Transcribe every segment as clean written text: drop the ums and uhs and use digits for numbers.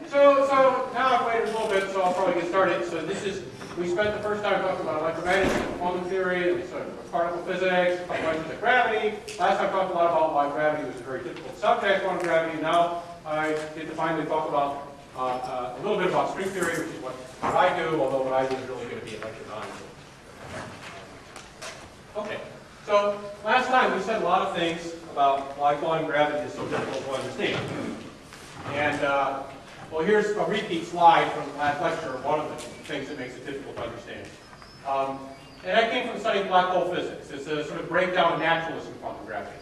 So now I've waited a little bit, so I'll probably get started. So we spent the first time talking about electromagnetism, quantum theory, and sort of particle physics, questions of gravity. Last time I talked a lot about why gravity was a very difficult subject, quantum gravity. Now I get to finally talk about a little bit about string theory, which is what I do, although what I do is really going to be electrodynamics. Okay, so last time we said a lot of things about why quantum gravity is so difficult to understand. And well, here's a repeat slide from the last lecture, one of the things that makes it difficult to understand. And that came from studying black hole physics. It's a sort of breakdown of naturalism in quantum gravity.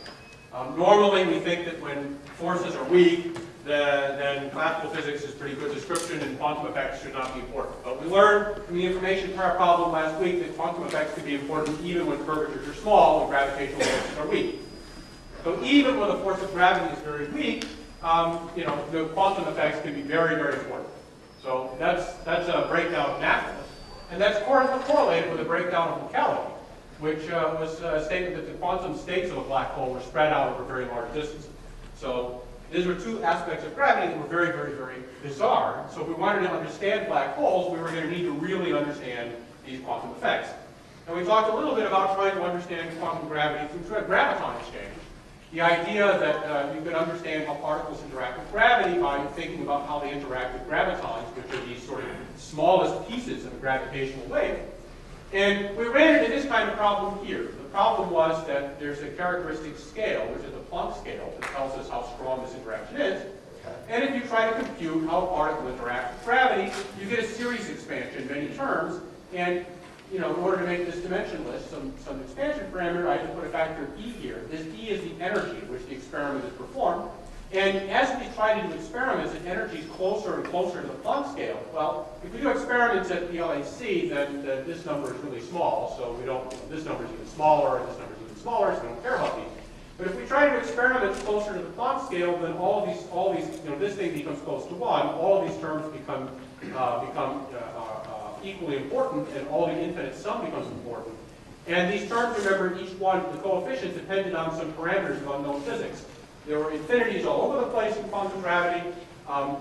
Normally, we think that when forces are weak, then classical physics is pretty good description and quantum effects should not be important. But we learned from the information problem last week that quantum effects can be important even when curvatures are small and gravitational forces are weak. So even when the force of gravity is very weak, the quantum effects can be very, very important. So that's a breakdown of naturalism. And that's correlated with a breakdown of locality, which was a statement that the quantum states of a black hole were spread out over very large distances. So these were two aspects of gravity that were very, very, very bizarre. So if we wanted to understand black holes, we were going to need to really understand these quantum effects. And we talked a little bit about trying to understand quantum gravity through graviton exchange. The idea that you could understand how particles interact with gravity by thinking about how they interact with gravitons, which are these sort of smallest pieces of a gravitational wave. And we ran into this kind of problem here. The problem was that there's a characteristic scale, which is the Planck scale, that tells us how strong this interaction is. And if you try to compute how a particle interacts with gravity, you get a series expansion, many terms. And in order to make this dimensionless, some expansion parameter, I have to put a factor of E here. This E is the energy at which the experiment is performed. And as we try to do experiments at energies closer and closer to the Planck scale, well, if we do experiments at the LHC, then this number is really small. So this number is even smaller, and this number is even smaller, so we don't care about these. But if we try to do experiments closer to the Planck scale, then all these, this thing becomes close to 1. All of these terms become equally important, and all the infinite sum becomes important. And these terms, remember, each one, the coefficient depended on some parameters of unknown physics. There were infinities all over the place in quantum gravity.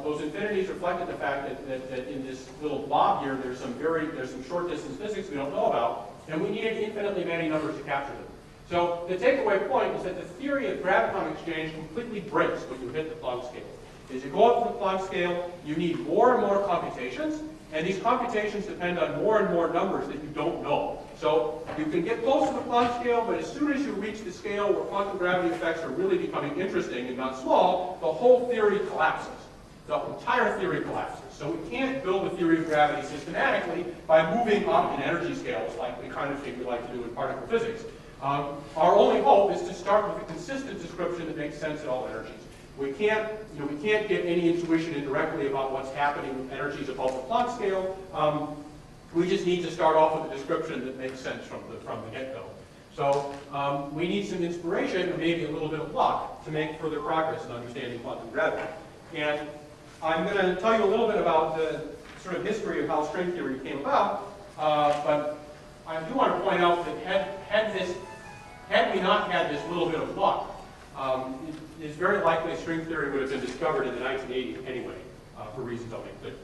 Those infinities reflected the fact that in this little blob here, there's some short distance physics we don't know about, and we needed infinitely many numbers to capture them. So the takeaway point is that the theory of graviton exchange completely breaks when you hit the Planck scale. As you go up to the Planck scale, you need more and more computations, and these computations depend on more and more numbers that you don't know. So you can get close to the Planck scale, but as soon as you reach the scale where quantum gravity effects are really becoming interesting and not small, the whole theory collapses. The entire theory collapses. So we can't build a theory of gravity systematically by moving up in energy scales like the kind of thing we like to do in particle physics. Our only hope is to start with a consistent description that makes sense at all energies. We can't get any intuition indirectly about what's happening with energies above the Planck scale. We just need to start off with a description that makes sense from the get-go. So we need some inspiration and maybe a little bit of luck to make further progress in understanding quantum gravity. And I'm going to tell you a little bit about the sort of history of how string theory came about. But I do want to point out that had we not had this little bit of luck, it's very likely string theory would have been discovered in the 1980s anyway, for reasons I'll make clear.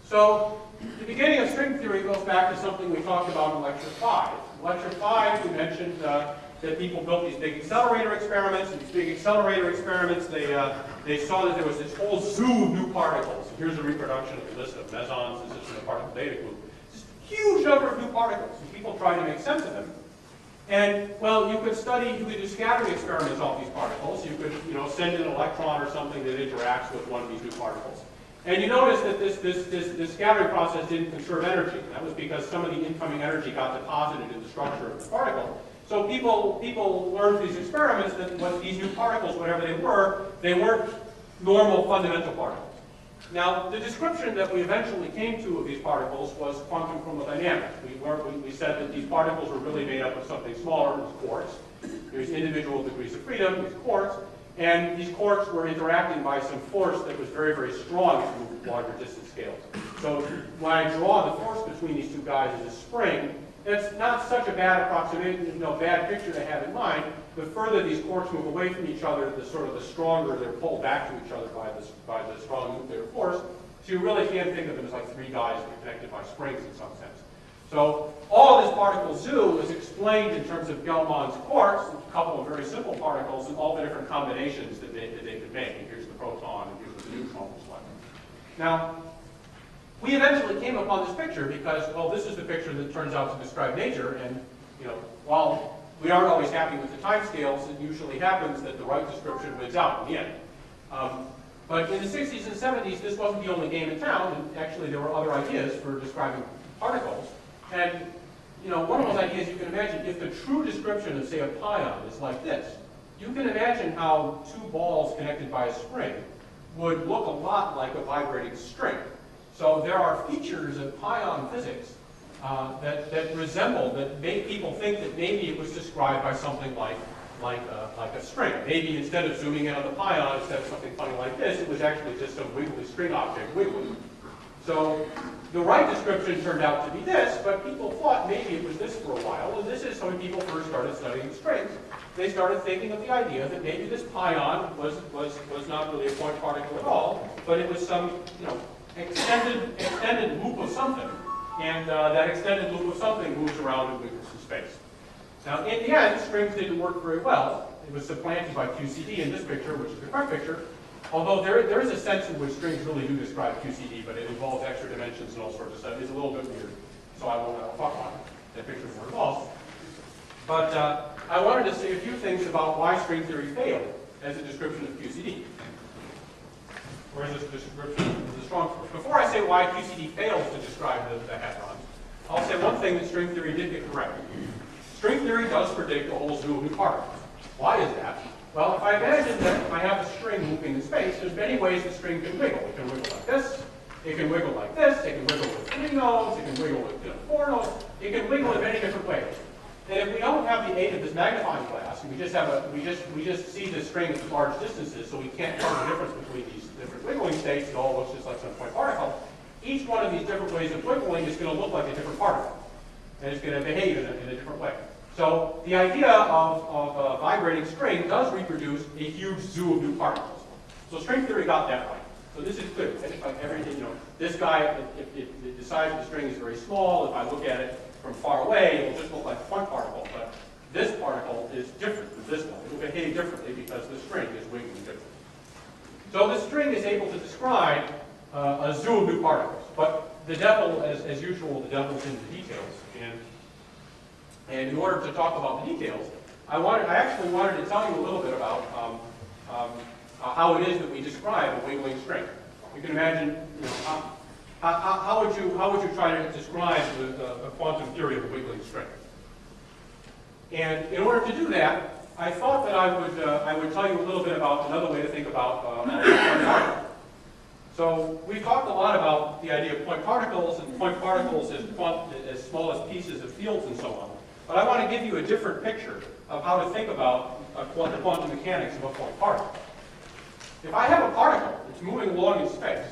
So the beginning of string theory goes back to something we talked about in Lecture 5. In Lecture 5, we mentioned that people built these big accelerator experiments. In these big accelerator experiments, they saw that there was this whole zoo of new particles. Here's a reproduction of the list of mesons. This is the particle data group. Just a huge number of new particles, and people tried to make sense of them. And, well, you could do scattering experiments off these particles. You could, send an electron or something that interacts with one of these new particles. And you notice that this scattering process didn't conserve energy. That was because some of the incoming energy got deposited in the structure of the particle. So people learned through these experiments that these new particles, whatever they weren't normal fundamental particles. Now, the description that we eventually came to of these particles was quantum chromodynamics. We said that these particles were really made up of something smaller, as quarks. There's individual degrees of freedom, these quarks, and these quarks were interacting by some force that was very, very strong to move larger distance scales. So when I draw the force between these two guys as a spring, It's not such a bad approximation, bad picture to have in mind. The further these quarks move away from each other, the stronger they're pulled back to each other by the strong nuclear force. So you really can think of them as like three guys connected by springs in some sense. So all of this particle zoo is explained in terms of Gell-Mann's quarks, a couple of very simple particles, and all the different combinations that they could make. And here's the proton, and here's the neutron was like. Now, we eventually came upon this picture because, well, this is the picture that turns out to describe nature, and while we aren't always happy with the timescales, it usually happens that the right description wins out in the end. But in the 60s and 70s, this wasn't the only game in town, and actually there were other ideas for describing particles. And one of those ideas you can imagine, if the true description of, say, a pion is like this, you can imagine how two balls connected by a spring would look a lot like a vibrating string. So there are features of pion physics that resemble, that make people think that maybe it was described by something like a string. Maybe instead of zooming in on the pion, instead of something funny like this, it was actually just some wiggly string object wiggling. So the right description turned out to be this, but people thought maybe it was this for a while, and this is when people first started studying strings. They started thinking of the idea that maybe this pion was not really a point particle at all, but it was some extended loop of something, and that extended loop of something moves around and wiggles in space. Now, in the end, strings didn't work very well. It was supplanted by QCD in this picture, which is the correct picture. Although there is a sense in which strings really do describe QCD, but it involves extra dimensions and all sorts of stuff. It's a little bit weird, so I won't talk about it. That picture is more false. But I wanted to say a few things about why string theory failed as a description of QCD. Or as a description of the strong force. Before I say why QCD fails to describe the hadrons, I'll say one thing that string theory did get correct. String theory does predict a whole zoo of new particles. Why is that? Well, if I imagine that I have a string moving in space, there's many ways the string can wiggle. It can wiggle like this, it can wiggle like this, it can wiggle with 3 nodes, it can wiggle with 4 nodes, it can wiggle in many different ways. And if we don't have the aid of this magnifying glass, and we just see the string at large distances, so we can't tell the difference between these different wiggling states, it all looks just like some point particle. Each one of these different ways of wiggling is going to look like a different particle, and it's going to behave in a different way. So the idea of a vibrating string does reproduce a huge zoo of new particles. So string theory got that right. So this is clear. It's like everything, this guy, if the size of the string is very small, if I look at it from far away, it will just look like a point particle. But this particle is different from this one. It will behave differently because the string is wiggling differently. So the string is able to describe a zoo of new particles. But the devil, as usual, the devil's in the details. And in order to talk about the details, I actually wanted to tell you a little bit about how it is that we describe a wiggling string. You can imagine, how would you try to describe the quantum theory of a wiggling string? And in order to do that, I thought that I would tell you a little bit about another way to think about point particles. So we've talked a lot about the idea of point particles and point particles as small as pieces of fields and so on. But I want to give you a different picture of how to think about the quantum mechanics of a point particle. If I have a particle that's moving along in space,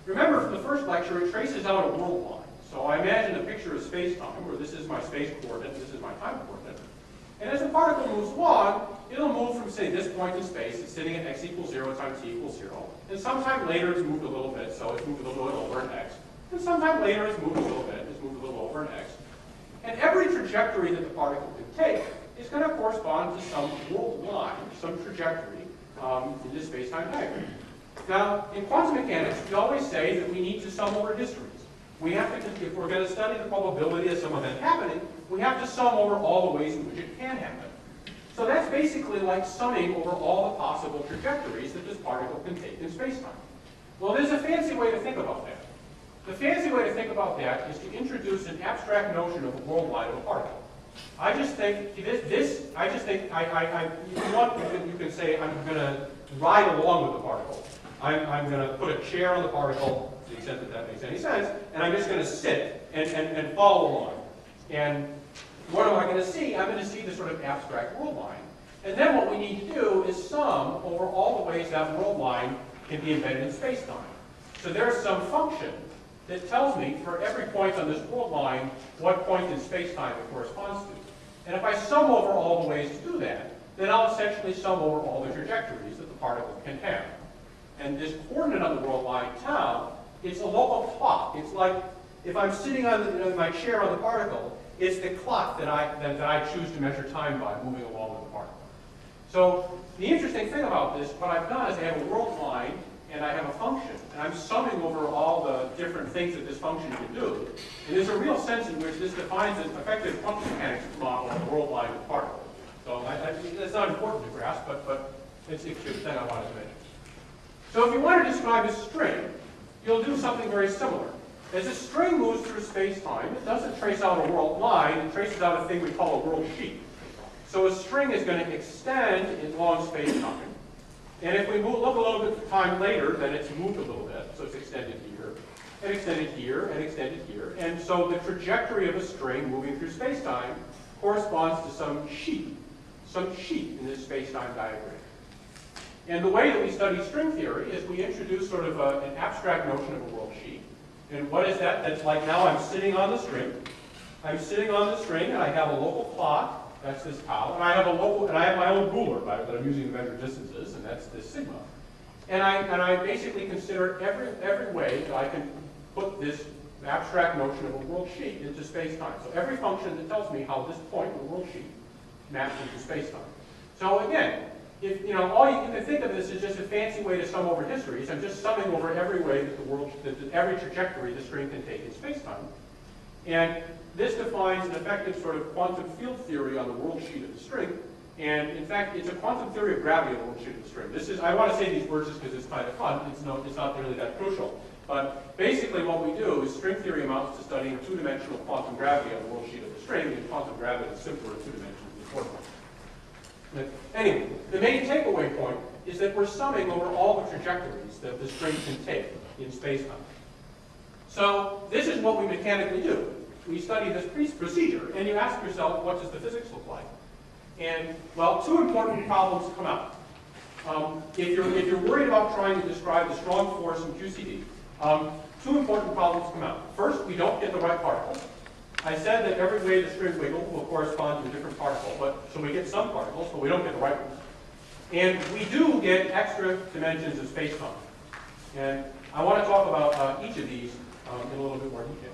remember from the first lecture, it traces out a world line. So I imagine a picture of space-time, where this is my space coordinate, this is my time coordinate. And as the particle moves along, it'll move from, say, this point in space, it's sitting at x equals 0 times t equals 0. And sometime later, it's moved a little bit, so it's moved a little bit over in x. And sometime later, it's moved a little bit, it's moved a little over in x. And every trajectory that the particle can take is going to correspond to some world line, some trajectory in this space-time diagram. Now, in quantum mechanics, we always say that we need to sum over histories. We have to, if we're going to study the probability of some event happening, we have to sum over all the ways in which it can happen. So that's basically like summing over all the possible trajectories that this particle can take in space-time. Well, there's a fancy way to think about that. The fancy way to think about that is to introduce an abstract notion of a world line of a particle. I just think if you want, you can say I'm going to ride along with the particle. I'm going to put a chair on the particle, to the extent that that makes any sense, and I'm just going to sit and follow along. And what am I going to see? I'm going to see this sort of abstract world line. And then what we need to do is sum over all the ways that world line can be embedded in space-time. So there's some function that tells me for every point on this world line what point in space-time it corresponds to. And if I sum over all the ways to do that, then I'll essentially sum over all the trajectories that the particle can have. And this coordinate on the world line, tau, it's a local clock. It's like if I'm sitting on my chair on the particle, it's the clock that I choose to measure time by moving along with the particle. So the interesting thing about this, what I've done is I have a world line and I have a function. And I'm summing over all the different things that this function can do. And there's a real sense in which this defines an effective quantum mechanics model of the world line of the particle. So that's not important to grasp, but it's the thing I wanted to mention. So if you want to describe a string, you'll do something very similar. As a string moves through space-time, it doesn't trace out a world line, it traces out a thing we call a world sheet. So a string is going to extend in long space-time. And if we look a little bit of time later, then it's moved a little bit. So it's extended here, and extended here, and extended here. And so the trajectory of a string moving through space-time corresponds to some sheet in this space-time diagram. And the way that we study string theory is we introduce sort of an abstract notion of a world sheet. And what is that? That's like now I'm sitting on the string. I'm sitting on the string, and I have a local clock. That's this tau. And I have my own ruler that I'm using to measure distances, and that's this sigma. And I basically consider every way that I can put this abstract notion of a world sheet into space-time. So every function that tells me how this point in the world sheet maps into space-time. So again, if all you can think of this is just a fancy way to sum over histories. I'm just summing over every way that every trajectory the string can take in space-time. And this defines an effective sort of quantum field theory on the world sheet of the string. And in fact, it's a quantum theory of gravity on the world sheet of the string. I want to say these words just because it's kind of fun. It's not really that crucial. But basically what we do is string theory amounts to studying two-dimensional quantum gravity on the world sheet of the string, and quantum gravity is simpler in 2 dimensions than 4 dimensions. But anyway, the main takeaway point is that we're summing over all the trajectories that the string can take in space-time. So this is what we mechanically do. We study this procedure, and you ask yourself, what does the physics look like? And, well, 2 important problems come out. If you're worried about trying to describe the strong force in QCD, 2 important problems come out. First, we don't get the right particle. I said that every way the string wiggles will correspond to a different particle, so we get some particles, but we don't get the right ones. And we do get extra dimensions of space-time. And I want to talk about each of these in a little bit more detail.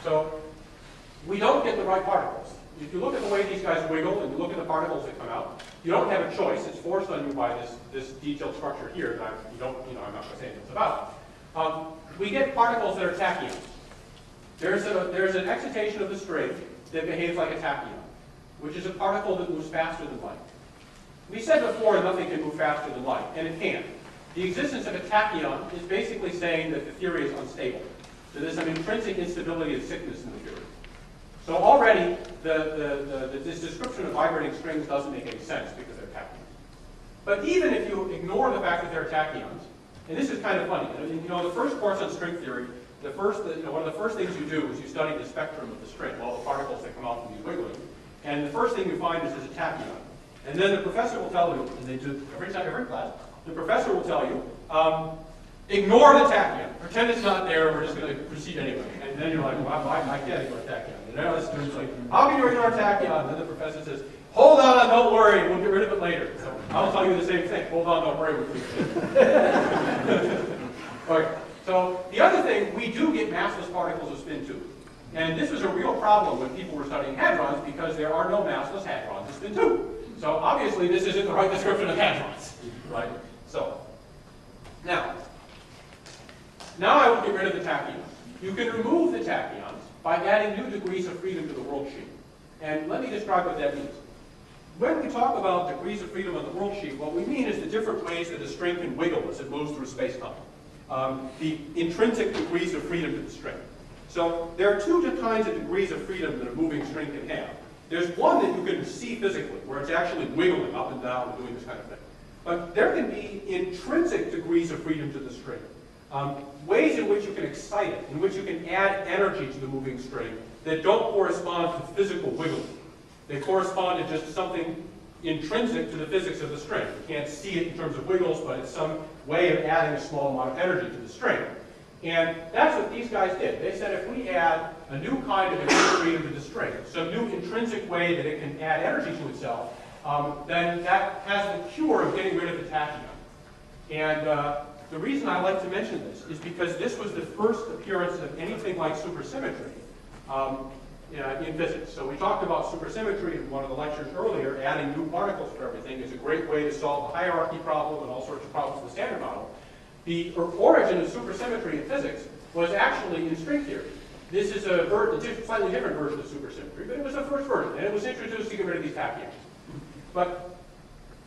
So we don't get the right particles. If you look at the way these guys wiggle and you look at the particles that come out, you don't have a choice. It's forced on you by this detailed structure here that I'm not going to say anything about. We get particles that are tachyons. There's an excitation of the string that behaves like a tachyon, which is a particle that moves faster than light. We said before nothing can move faster than light, and it can. The existence of a tachyon is basically saying that the theory is unstable. So there's an intrinsic instability of thickness in the theory. So already, this description of vibrating strings doesn't make any sense because they're tachyons. But even if you ignore the fact that they're tachyons, and this is kind of funny, the first course on string theory, one of the first things you do is you study the spectrum of the string, all the particles that come out from these wiggling. And the first thing you find is there's a tachyon. And then the professor will tell you, and they do every class, the professor will tell you, ignore the tachyon. Pretend it's not there, we're just going to proceed anyway. And then you're like, well, I can't ignore tachyon. And now the student's like, how can you ignore tachyon? And then the professor says, hold on, don't worry, we'll get rid of it later. So I'll tell you the same thing. Hold on, don't worry, we'll get rid of it. Okay. So the other thing, we do get massless particles of spin too. And this was a real problem when people were studying hadrons because there are no massless hadrons of spin 2. So obviously this isn't the right description of hadrons, right? So now I will get rid of the tachyons. You can remove the tachyons by adding new degrees of freedom to the world sheet. And let me describe what that means. When we talk about degrees of freedom on the world sheet, what we mean is the different ways that a string can wiggle as it moves through space-time. The intrinsic degrees of freedom to the string. So there are 2 kinds of degrees of freedom that a moving string can have. There's one that you can see physically, where it's actually wiggling up and down and doing this kind of thing. But there can be intrinsic degrees of freedom to the string. Ways in which you can excite it, in which you can add energy to the moving string that don't correspond to physical wiggling. They correspond to just something intrinsic to the physics of the string. You can't see it in terms of wiggles, but it's some way of adding a small amount of energy to the string. And that's what these guys did. They said if we add a new kind of freedom to the string, some new intrinsic way that it can add energy to itself, then that has the cure of getting rid of the tachyon. And the reason I like to mention this is because this was the first appearance of anything like supersymmetry in physics. So we talked about supersymmetry in one of the lectures earlier. Adding new particles for everything is a great way to solve the hierarchy problem and all sorts of problems with the Standard Model. The origin of supersymmetry in physics was actually in string theory. This is a slightly different version of supersymmetry, but it was the first version, and it was introduced to get rid of these tachyons.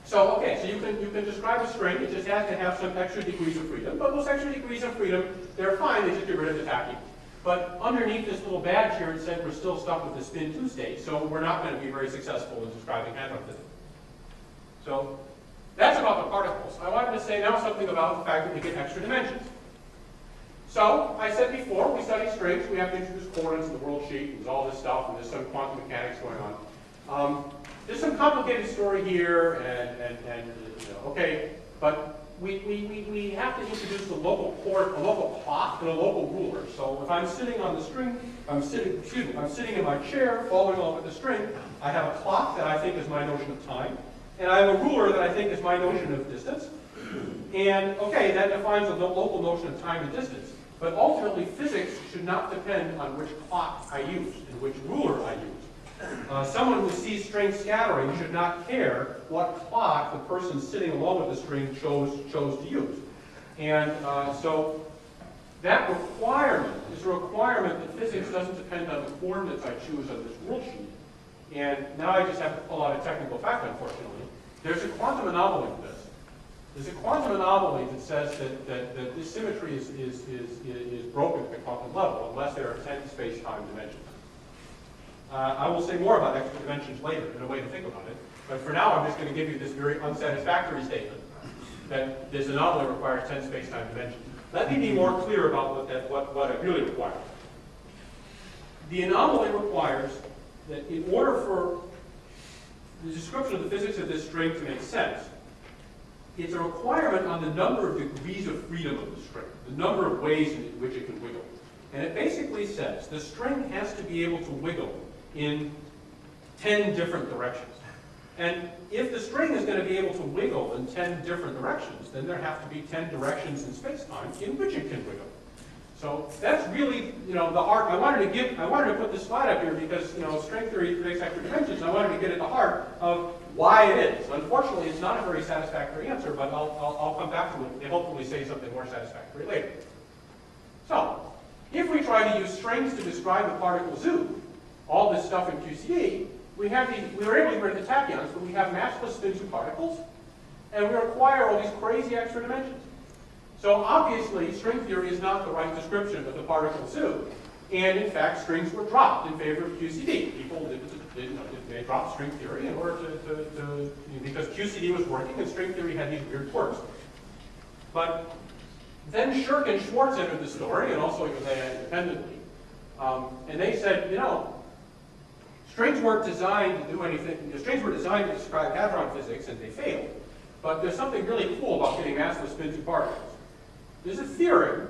So you can describe a string. It just has to have some extra degrees of freedom, but those extra degrees of freedom, they're fine. They just get rid of the tachyons. But underneath this little badge here, it said we're still stuck with the spin 2 state, so we're not going to be very successful in describing hadron physics. So that's about the particles. I wanted to say now something about the fact that we get extra dimensions. So I said before, we study strings. We have to introduce coordinates in the world sheet, and there's all this stuff, and there's some quantum mechanics going on. There's some complicated story here, okay, but we have to introduce a local port, a local clock, and a local ruler. So if I'm sitting on the string, I'm sitting in my chair, following along with the string. I have a clock that I think is my notion of time, and I have a ruler that I think is my notion of distance. And okay, that defines a local notion of time and distance. But ultimately, physics should not depend on which clock I use and which ruler I use. Someone who sees string scattering should not care what clock the person sitting along with the string chose to use. And so that requirement is a requirement that physics doesn't depend on the coordinates I choose on this world sheet. And now I just have to pull out a technical fact, unfortunately. There's a quantum anomaly to this. There's a quantum anomaly that says that this symmetry is broken at the quantum level unless there are 10 space-time dimensions. I will say more about extra dimensions later in a way to think about it. But for now, I'm just going to give you this very unsatisfactory statement that this anomaly requires 10 space-time dimensions. Let me be more clear about what it really requires. The anomaly requires that in order for the description of the physics of this string to make sense, it's a requirement on the number of degrees of freedom of the string, the number of ways in which it can wiggle. And it basically says the string has to be able to wiggle in 10 different directions. And if the string is going to be able to wiggle in 10 different directions, then there have to be 10 directions in space-time in which it can wiggle. So that's really, the heart. I wanted to put this slide up here because, string theory predicts extra dimensions. And I wanted to get at the heart of why it is. Unfortunately, it's not a very satisfactory answer, but I'll come back to it and hopefully say something more satisfactory later. So, if we try to use strings to describe the particle zoo, all this stuff in QCD, we were able to get rid of the tachyons, but we have massless spin-2 particles, and we require all these crazy extra dimensions. So obviously, string theory is not the right description of the particle zoo. And in fact, strings were dropped in favor of QCD. People they dropped string theory in order because QCD was working and string theory had these weird quirks. But then Shirk and Schwartz entered the story, and also they independently. And they said, strings weren't designed to do anything. Strings were designed to describe hadron physics, and they failed. But there's something really cool about getting massless spin-2 particles. There's a theorem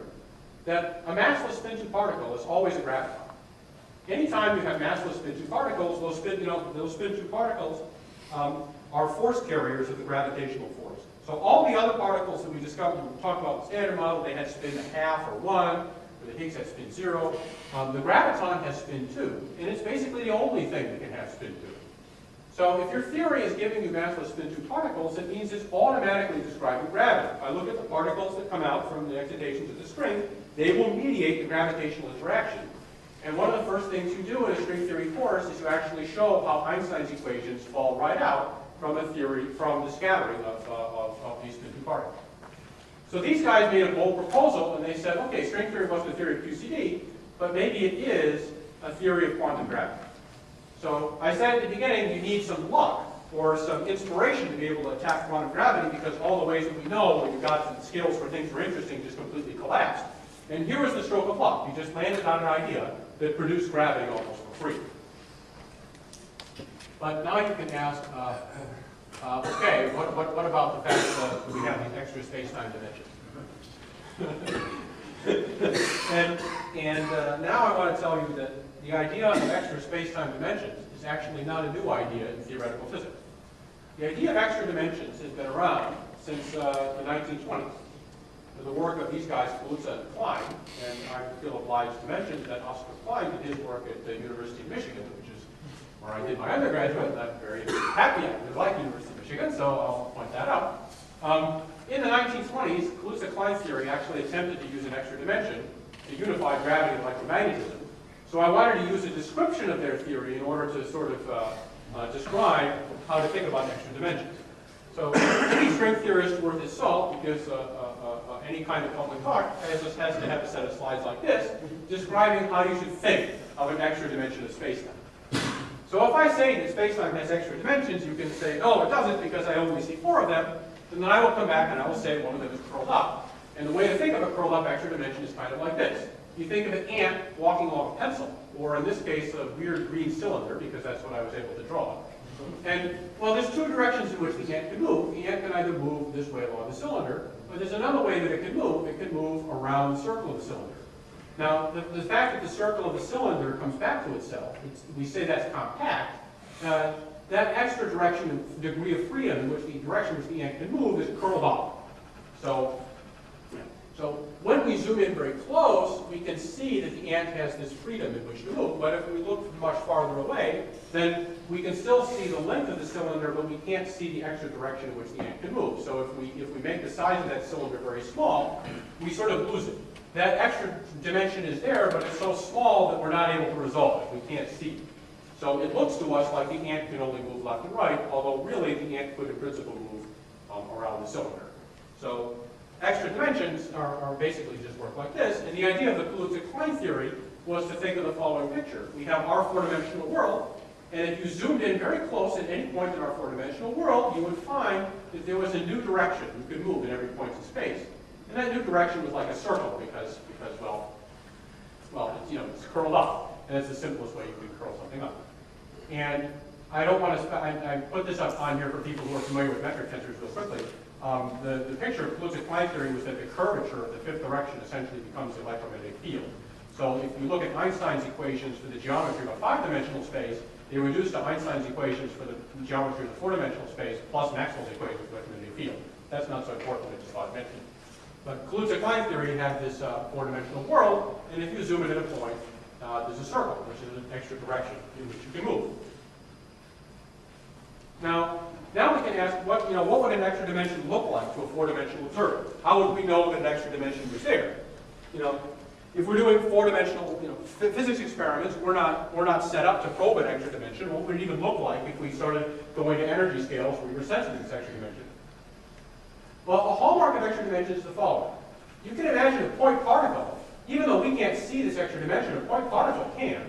that a massless spin-2 particle is always a graviton. Anytime you have massless spin-2 particles, those spin-2 particles are force carriers of the gravitational force. So all the other particles that we discovered, we talked about the Standard Model, they had spin 1/2 or 1, or the Higgs had spin 0. The graviton has spin 2, and it's basically the only thing that can have spin 2. So if your theory is giving you massless spin-2 particles, it means it's automatically describing gravity. If I look at the particles that come out from the excitations of the string, they will mediate the gravitational interaction. And one of the first things you do in a string theory course is you actually show how Einstein's equations fall right out from the scattering of these spin-2 particles. So these guys made a bold proposal, and they said, okay, string theory wasn't a theory of QCD, but maybe it is a theory of quantum gravity. So I said at the beginning, you need some luck or some inspiration to be able to attack quantum gravity because all the ways that we know when you got to the skills where things were interesting just completely collapsed. And here was the stroke of luck. You just landed on an idea that produced gravity almost for free. But now you can ask, okay, what about the fact that we have these extra space-time dimensions? and now I want to tell you that the idea of extra space-time dimensions is actually not a new idea in theoretical physics. The idea of extra dimensions has been around since the 1920s. The work of these guys, Kaluza-Klein, and I feel obliged to mention that Oscar Klein did his work at the University of Michigan, which is where I did my undergraduate, and I'm very happy I like University of Michigan, so I'll point that out. In the 1920s, Kaluza-Klein theory actually attempted to use an extra dimension to unify gravity and electromagnetism. So I wanted to use a description of their theory in order to sort of describe how to think about extra dimensions. So any string theorist worth his salt, because any kind of public talk has to have a set of slides like this, describing how you should think of an extra dimension of spacetime. So if I say that spacetime has extra dimensions, you can say, no, it doesn't because I only see 4 of them, and then I will come back and I will say one of them is curled up. And the way to think of a curled up extra dimension is kind of like this. You think of an ant walking along a pencil, or in this case, a weird green cylinder, because that's what I was able to draw. And, well, there's 2 directions in which the ant can move. The ant can either move this way along the cylinder, but there's another way that it can move. It can move around the circle of the cylinder. Now, the fact that the circle of the cylinder comes back to itself, we say that's compact, that extra direction and degree of freedom in which the direction which the ant can move is curled up. So when we zoom in very close, we can see that the ant has this freedom in which to move. But if we look much farther away, then we can still see the length of the cylinder, but we can't see the extra direction in which the ant can move. So if we make the size of that cylinder very small, we sort of lose it. That extra dimension is there, but it's so small that we're not able to resolve it. We can't see it. So it looks to us like the ant can only move left and right, although really the ant could in principle move around the cylinder. So extra dimensions are basically just work like this, and the idea of the Kaluza-Klein theory was to think of the following picture. We have our 4-dimensional world, and if you zoomed in very close at any point in our 4-dimensional world, you would find that there was a new direction you could move at every point in space. And that new direction was like a circle because well, it's curled up, and it's the simplest way you can curl something up. And I don't want to, I put this up on here for people who are familiar with metric tensors real quickly. The picture of Kaluza-Klein theory was that the curvature of the 5th direction essentially becomes the electromagnetic field. So if you look at Einstein's equations for the geometry of a 5-dimensional space, they reduce to Einstein's equations for the geometry of the 4-dimensional space plus Maxwell's equations for the electromagnetic field. That's not so important, I just thought I'd mention it. But Kaluza-Klein theory had this 4-dimensional world, and if you zoom in at a point, there's a circle, which is an extra direction in which you can move. Now we can ask, what would an extra dimension look like to a 4-dimensional observer? How would we know that an extra dimension was there? If we're doing 4-dimensional physics experiments, we're not set up to probe an extra dimension. What would it even look like if we started going to energy scales where we were sensing this extra dimension? Well, a hallmark of extra dimension is the following. You can imagine a point particle, even though we can't see this extra dimension, a point particle can,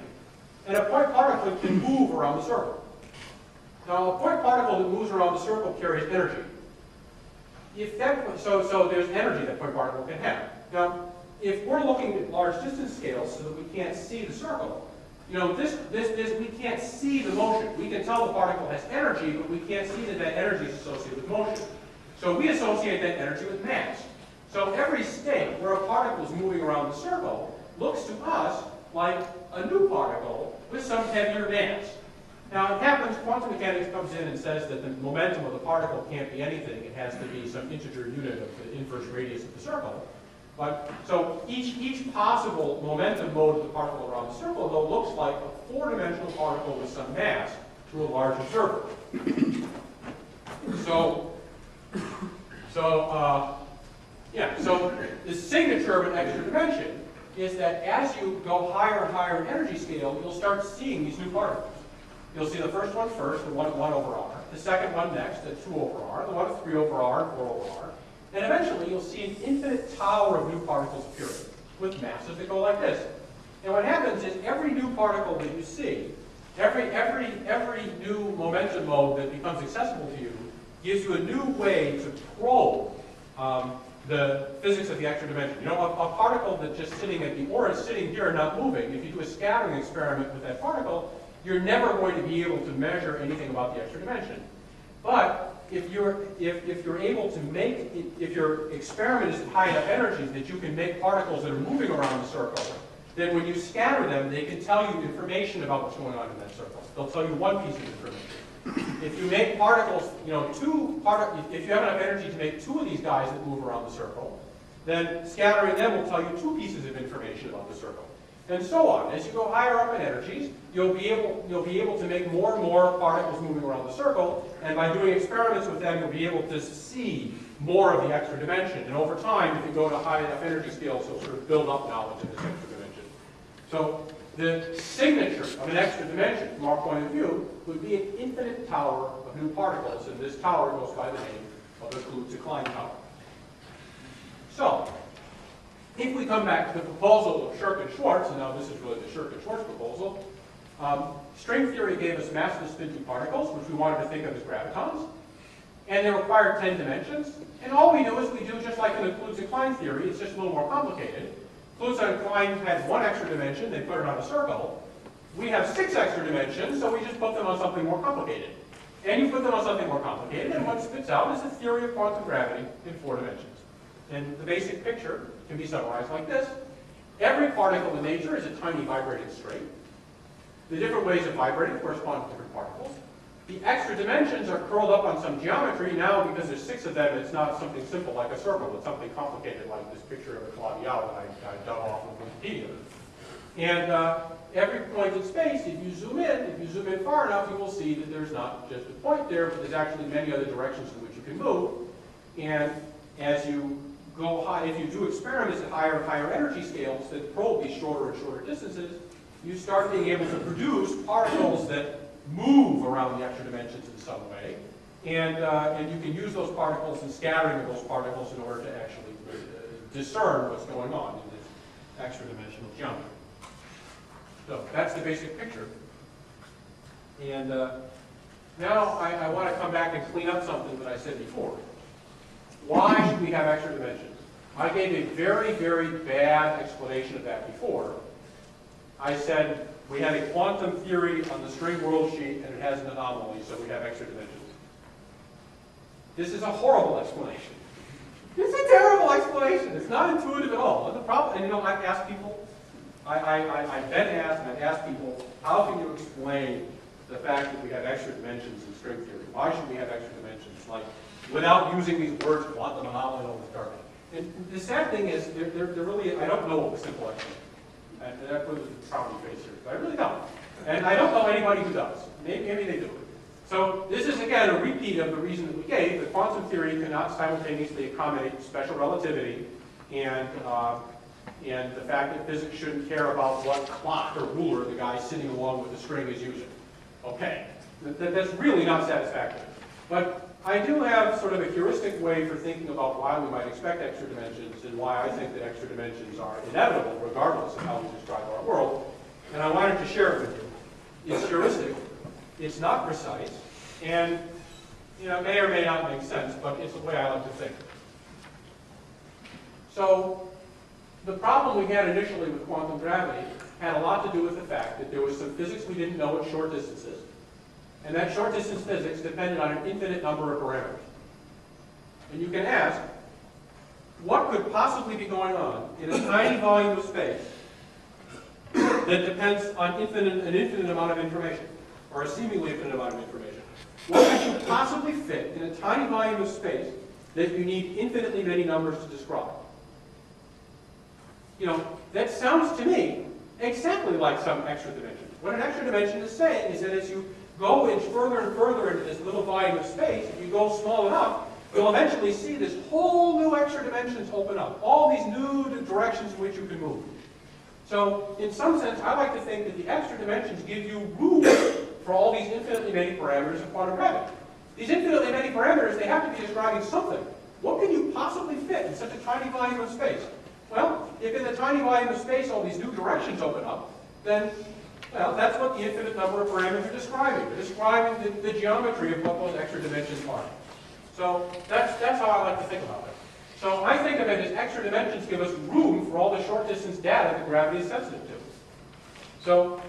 and a point particle can move around the circle. Now, a point particle that moves around the circle carries energy. So there's energy that point particle can have. Now, if we're looking at large distance scales so that we can't see the circle, we can't see the motion. We can tell the particle has energy, but we can't see that energy is associated with motion. So we associate that energy with mass. So every state where a particle is moving around the circle looks to us like a new particle with some heavier mass. Now it happens, quantum mechanics comes in and says that the momentum of the particle can't be anything. It has to be some integer unit of the inverse radius of the circle. But so each possible momentum mode of the particle around the circle, though, looks like a 4-dimensional particle with some mass to a large observer. So the signature of an extra dimension is that as you go higher and higher in energy scale, you'll start seeing these new particles. You'll see the first one first, the 1 over r, the second one next, the 2 over r, the 1 of 3 over r, and 4 over r, and eventually you'll see an infinite tower of new particles appearing with masses that go like this. And what happens is every new particle that you see, every new momentum mode that becomes accessible to you, gives you a new way to probe the physics of the extra dimension. A particle that's just sitting at the or is sitting here and not moving, if you do a scattering experiment with that particle, you're never going to be able to measure anything about the extra dimension. But if you're able to make, if your experiment is at high enough energies that you can make particles that are moving around the circle, then when you scatter them, they can tell you information about what's going on in that circle. They'll tell you one piece of information. If you make particles, if you have enough energy to make two of these guys that move around the circle, then scattering them will tell you two pieces of information about the circle. And so on. As you go higher up in energies, you'll be able to make more and more particles moving around the circle, and by doing experiments with them, you'll be able to see more of the extra dimension. And over time, if you go to high enough energy scales, you'll sort of build up knowledge of this extra dimension. So the signature of an extra dimension, from our point of view, would be an infinite tower of new particles, and this tower goes by the name of the Kaluza-Klein tower. So, if we come back to the proposal of Shirk and Schwartz, and now this is really the Shirk and Schwartz proposal, string theory gave us massless spin-2 particles, which we wanted to think of as gravitons, and they required 10 dimensions, and all we do is we do just like in the Kaluza-Klein theory, it's just a little more complicated. Kaluza-Klein had one extra dimension, they put it on a circle. We have 6 extra dimensions, so we just put them on something more complicated. And you put them on something more complicated, and what spits out is a theory of quantum gravity in 4 dimensions. And the basic picture can be summarized like this. Every particle in nature is a tiny vibrating string. The different ways of vibrating correspond to different particles. The extra dimensions are curled up on some geometry. Now, because there's 6 of them, it's not something simple like a circle. It's something complicated like this picture of a clavial that I dug off of Wikipedia. And every point in space, if you zoom in far enough, you will see that there's not just a point there, but there's actually many other directions in which you can move. And as you go high, if you do experiments at higher and higher energy scales that probe these shorter and shorter distances, you start being able to produce particles that move around the extra dimensions in some way. And you can use those particles and scattering of those particles in order to actually discern what's going on in this extra dimensional geometry. So that's the basic picture. And now I want to come back and clean up something that I said before. Why should we have extra dimensions? I gave a very, very bad explanation of that before. I said we had a quantum theory on the string world sheet and it has an anomaly, so we have extra dimensions. This is a horrible explanation. It's a terrible explanation. It's not intuitive at all. And the problem, and I've asked people, I've been asked and I've asked people, how can you explain the fact that we have extra dimensions in string theory? Why should we have extra dimensions? Like, without using these words, quantum anomaly, and all this garbage. And the sad thing is, they're really, I don't know a simple explanation. And that puts a frowny face here, but I really don't. And I don't know anybody who does. Maybe they do. So this is, again, a repeat of the reason that we gave, that quantum theory cannot simultaneously accommodate special relativity and the fact that physics shouldn't care about what clock or ruler the guy sitting along with the string is using. Okay, that's really not satisfactory. But I do have sort of a heuristic way for thinking about why we might expect extra dimensions and why I think that extra dimensions are inevitable regardless of how we describe our world. And I wanted to share it with you. It's heuristic, it's not precise, and it may or may not make sense, but it's the way I like to think. So the problem we had initially with quantum gravity had a lot to do with the fact that there was some physics we didn't know at short distances. And that short distance physics depended on an infinite number of parameters. And you can ask, what could possibly be going on in a tiny volume of space that depends on an infinite amount of information, or a seemingly infinite amount of information? What could you possibly fit in a tiny volume of space that you need infinitely many numbers to describe? That sounds to me exactly like some extra dimension. What an extra dimension is saying is that as you go further and further into this little volume of space, if you go small enough, you'll eventually see this whole new extra dimensions open up. All these new directions in which you can move. So, in some sense, I like to think that the extra dimensions give you room for all these infinitely many parameters of quantum gravity. These infinitely many parameters, they have to be describing something. What can you possibly fit in such a tiny volume of space? Well, if in the tiny volume of space all these new directions open up, then that's what the infinite number of parameters are describing. They're describing the geometry of what those extra dimensions are. So that's how I like to think about it. So I think of it as extra dimensions give us room for all the short distance data that gravity is sensitive to. So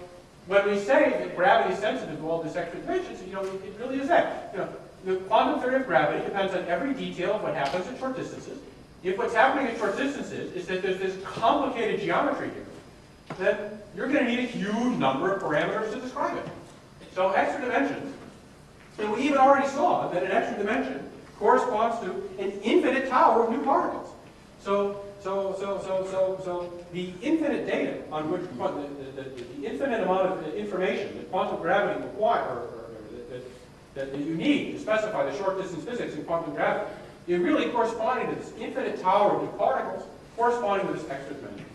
when we say that gravity is sensitive to all these extra dimensions, it really is that. the quantum theory of gravity depends on every detail of what happens at short distances. If what's happening at short distances is that there's this complicated geometry here, then you're going to need a huge number of parameters to describe it. So extra dimensions, and we even already saw that an extra dimension corresponds to an infinite tower of new particles. So the infinite data on which the infinite amount of information that quantum gravity requires, that you need to specify the short distance physics in quantum gravity, is really corresponding to this infinite tower of new particles corresponding to this extra dimension.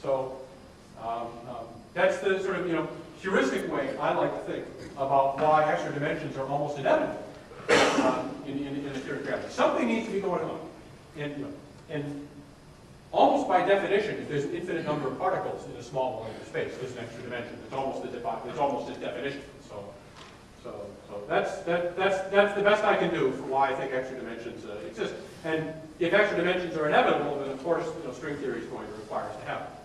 So that's the sort of heuristic way I like to think about why extra dimensions are almost inevitable in the theory of gravity. Something needs to be going on, and almost by definition, if there's an infinite number of particles in a small volume of space, there's an extra dimension. It's almost its definition. So that's the best I can do for why I think extra dimensions exist. And if extra dimensions are inevitable, then of course string theory is going to require us to have them.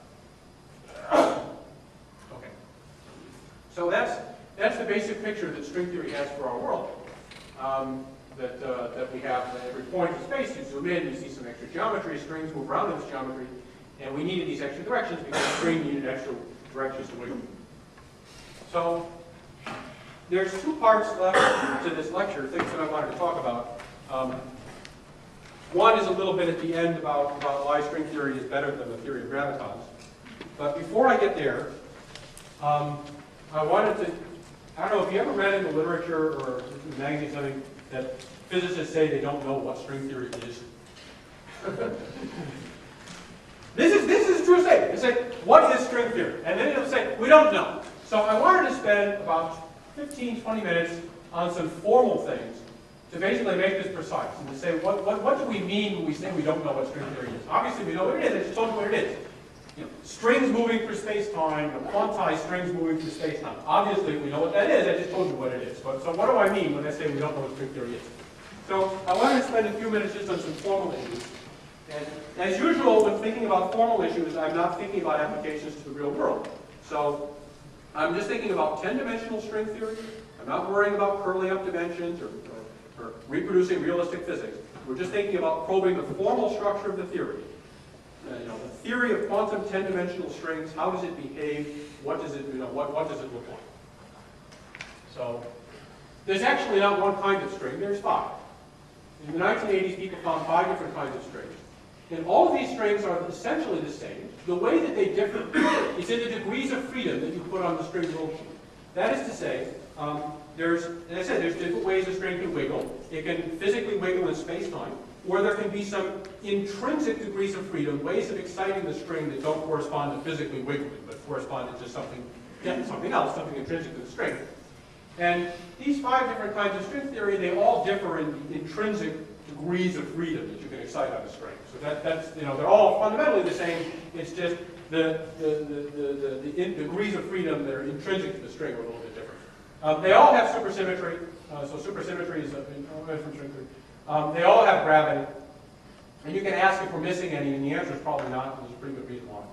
Okay. So that's the basic picture that string theory has for our world. That we have at every point in space. You zoom in, you see some extra geometry. Strings move around in this geometry, and we needed these extra directions because the string needed extra directions to wiggle. So there's two parts left to this lecture, things that I wanted to talk about. One is a little bit at the end about why string theory is better than the theory of gravitons. But before I get there, I wanted to, I don't know if you ever read in the literature or in the magazine something that physicists say they don't know what string theory is. This is a true statement. They say, what is string theory? And then it'll say, we don't know. So I wanted to spend about 15, 20 minutes on some formal things to basically make this precise and to say, what do we mean when we say we don't know what string theory is? Obviously we know what it is, I just told you what it is. Strings moving through space-time, quantized strings moving through space-time. Obviously we know what that is, I just told you what it is. So what do I mean when I say we don't know what string theory is? So I wanted to spend a few minutes just on some formal issues. And as usual, when thinking about formal issues, I'm not thinking about applications to the real world. So I'm just thinking about 10-dimensional string theory. I'm not worrying about curling up dimensions or reproducing realistic physics. We're just thinking about probing the formal structure of the theory. The theory of quantum 10-dimensional strings. How does it behave? What does it, what does it look like? So there's actually not one kind of string. There's 5. In the 1980s, people found 5 different kinds of strings. And all of these strings are essentially the same. The way that they differ is in the degrees of freedom that you put on the string rule sheet. That is to say, as I said, there's different ways a string can wiggle. It can physically wiggle in space-time, or there can be some intrinsic degrees of freedom, ways of exciting the string that don't correspond to physically wiggling, but correspond to just something else, something intrinsic to the string. And these 5 different kinds of string theory, they all differ in intrinsic degrees of freedom that you can excite on a string. So that's they're all fundamentally the same. It's just the degrees of freedom that are intrinsic to the string are a little bit different. They all have supersymmetry. So supersymmetry is from string theory. They all have gravity. And you can ask if we're missing any, and the answer is probably not, and there's a pretty good reason why.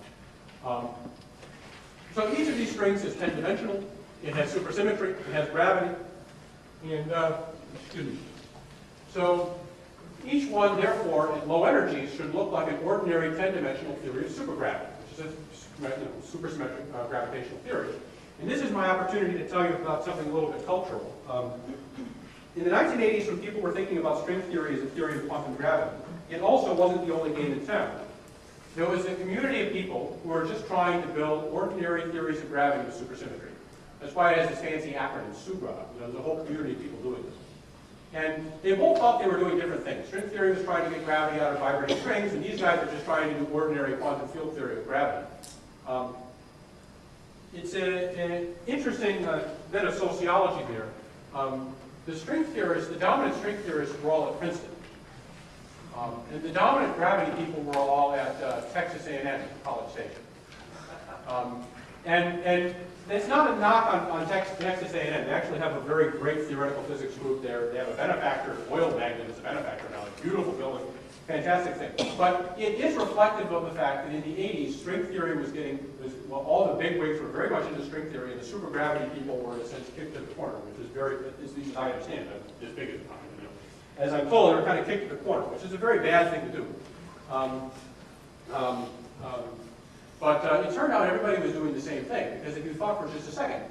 So each of these strings is 10-dimensional. It has supersymmetry. It has gravity. And, excuse me. So each one, therefore, at low energies, should look like an ordinary 10-dimensional theory of supergravity, which is a supersymmetric gravitational theory. And this is my opportunity to tell you about something a little bit cultural. In the 1980s, when people were thinking about string theory as a theory of quantum gravity, it also wasn't the only game in town. There was a community of people who were just trying to build ordinary theories of gravity with supersymmetry. That's why it has this fancy acronym, SUGRA. There's a whole community of people doing this. And they both thought they were doing different things. String theory was trying to get gravity out of vibrating strings, and these guys were just trying to do ordinary quantum field theory of gravity. It's an interesting bit of sociology there. The string theorists, the dominant string theorists were all at Princeton. And the dominant gravity people were all at Texas A&M, College Station. And it's not a knock on Texas A&M. They actually have a very great theoretical physics group there. They have a benefactor, oil magnet is a benefactor now. It's a beautiful building. fantastic thing. But it is reflective of the fact that in the 80s, string theory well, all the big wigs were very much into string theory, and the supergravity people were, in a sense, kicked to the corner, which is at least as I understand it, as big as the time. As I'm told, they were kind of kicked to the corner, which is a very bad thing to do. But it turned out everybody was doing the same thing, because if you thought for just a second,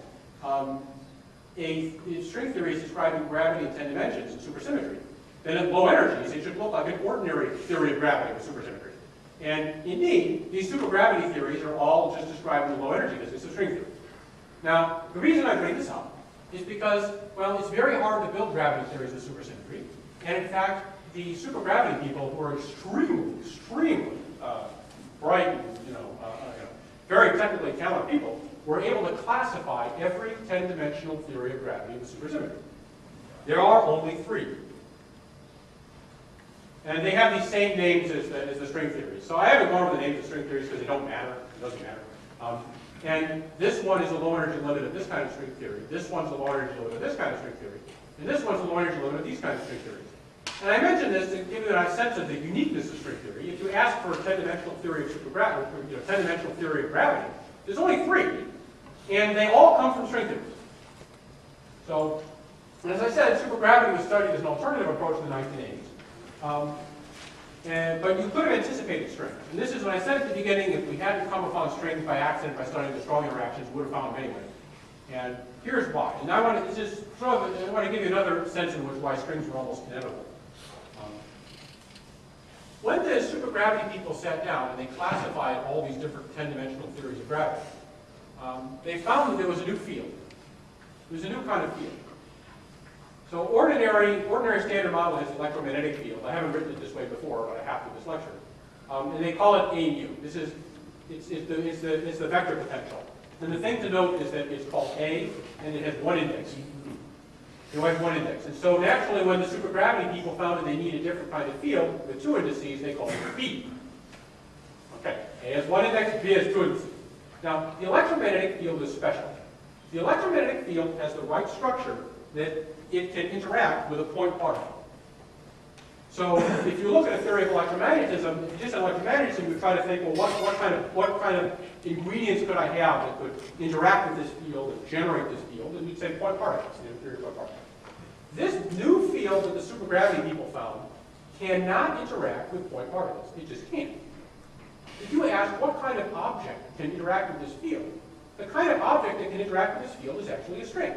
string theory is describing gravity in 10 dimensions in supersymmetry. Then at low energies, it should look like an ordinary theory of gravity with supersymmetry. And indeed, these supergravity theories are all just describing the low energy physics of string theory. Now, the reason I bring this up is because, well, it's very hard to build gravity theories with supersymmetry. And in fact, the supergravity people, who are extremely bright, and, very technically talented people, were able to classify every 10-dimensional theory of gravity with supersymmetry. There are only 3. And they have these same names as the string theories. So I haven't gone over the names of string theories because they don't matter. It doesn't matter. And this one is a low energy limit of this kind of string theory. This one's a low energy limit of this kind of string theory. And this one's a low energy limit of these kinds of string theories. And I mention this to give you a sense of the uniqueness of string theory. If you ask for a 10-dimensional theory of supergravity, 10-dimensional theory of gravity, there's only 3, and they all come from string theories. So, as I said, supergravity was studied as an alternative approach in the 1980s. But you could have anticipated strings. And this is what I said at the beginning: if we hadn't come upon strings by accident by studying the strong interactions, we would have found them anyway. And here's why. And I want to give you another sense in which why strings were almost inevitable. When the supergravity people sat down and they classified all these different 10-dimensional theories of gravity, they found that there was a new field. There was a new kind of field. So ordinary standard model has the electromagnetic field. I haven't written it this way before, but I have to this lecture. And they call it A mu. It's the vector potential. And the thing to note is that it's called A, and it has 1 index. It has 1 index. And so naturally, when the supergravity people found that they need a different kind of field with 2 indices, they called it B. Okay, A has 1 index, B has 2 indices. Now, the electromagnetic field is special. The electromagnetic field has the right structure that it can interact with a point particle. So if you look at a theory of electromagnetism, if you just had electromagnetism, you try to think, well, what kind of ingredients could I have that could interact with this field and generate this field? And you'd say point particles, theory of point particles. This new field that the supergravity people found cannot interact with point particles. It just can't. If you ask what kind of object can interact with this field, the kind of object that can interact with this field is actually a string.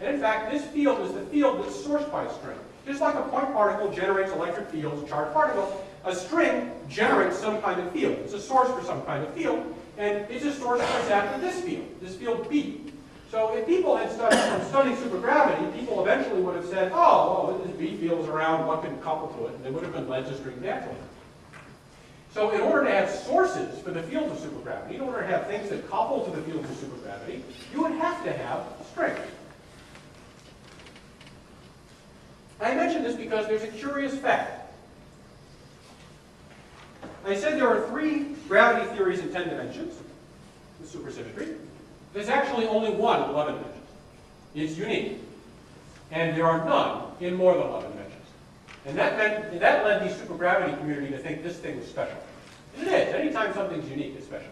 And in fact, this field is the field that's sourced by a string. Just like a point particle generates electric fields, a charged particle, a string generates some kind of field. It's a source for some kind of field, and it's a source for exactly this field B. So if people had studied supergravity, people eventually would have said, oh, well, this B field is around, what can couple to it? And they would have been led to strings naturally. So in order to have sources for the fields of supergravity, in order to have things that couple to the fields of supergravity, you would have to have strings. I mention this because there's a curious fact. I said there are 3 gravity theories in 10 dimensions with supersymmetry. There's actually only one in 11 dimensions. It's unique. And there are none in more than 11 dimensions. And that led the supergravity community to think this thing was special. And it is. Anytime something's unique, it's special.